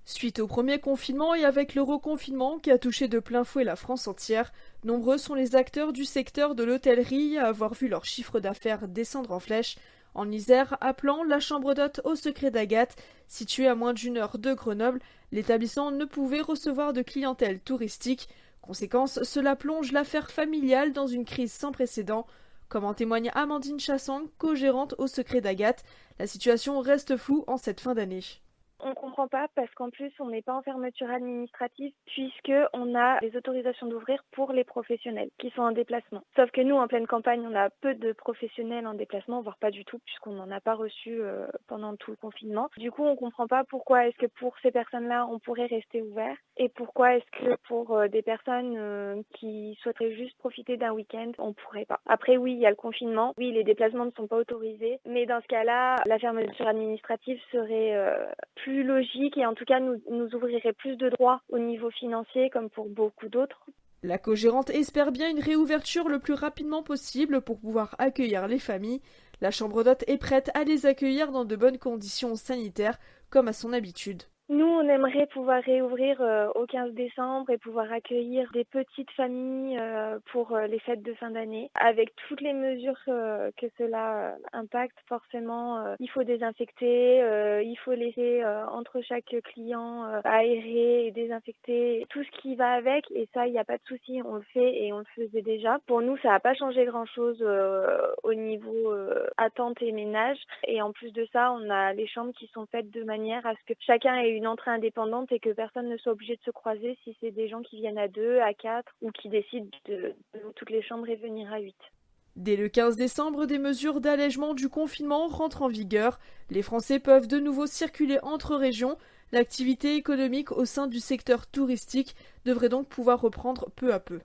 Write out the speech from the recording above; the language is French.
Suite au premier confinement et avec le reconfinement qui a touché de plein fouet la France entière, nombreux sont les acteurs du secteur de l'hôtellerie à avoir vu leur chiffre d'affaires descendre en flèche. En Isère, appelant la chambre d'hôtes au Secret d'Agathe, située à moins d'une heure de Grenoble, l'établissement ne pouvait recevoir de clientèle touristique. Conséquence, cela plonge l'affaire familiale dans une crise sans précédent. Comme en témoigne Amandine Chassang, co-gérante au Secret d'Agathe, la situation reste floue en cette fin d'année. On comprend pas parce qu'en plus on n'est pas en fermeture administrative puisque on a les autorisations d'ouvrir pour les professionnels qui sont en déplacement. Sauf que nous en pleine campagne on a peu de professionnels en déplacement, voire pas du tout puisqu'on n'en a pas reçu pendant tout le confinement. Du coup on comprend pas pourquoi est-ce que pour ces personnes-là on pourrait rester ouvert et pourquoi est-ce que pour des personnes qui souhaiteraient juste profiter d'un week-end on pourrait pas. Après oui il y a le confinement, oui les déplacements ne sont pas autorisés, mais dans ce cas-là la fermeture administrative serait plus logique et en tout cas nous ouvrirait plus de droits au niveau financier comme pour beaucoup d'autres. La co-gérante espère bien une réouverture le plus rapidement possible pour pouvoir accueillir les familles. La chambre d'hôtes est prête à les accueillir dans de bonnes conditions sanitaires, comme à son habitude. Nous, on aimerait pouvoir réouvrir au 15 décembre et pouvoir accueillir des petites familles pour les fêtes de fin d'année. Avec toutes les mesures que cela impacte, forcément, il faut désinfecter, il faut laisser entre chaque client aérer et désinfecter tout ce qui va avec. Et ça, il n'y a pas de souci, on le fait et on le faisait déjà. Pour nous, ça n'a pas changé grand-chose au niveau attente et ménage. Et en plus de ça, on a les chambres qui sont faites de manière à ce que chacun ait une entrée indépendante et que personne ne soit obligé de se croiser si c'est des gens qui viennent à 2, à 4 ou qui décident de toutes les chambres et venir à 8. Dès le 15 décembre, des mesures d'allègement du confinement rentrent en vigueur. Les Français peuvent de nouveau circuler entre régions. L'activité économique au sein du secteur touristique devrait donc pouvoir reprendre peu à peu.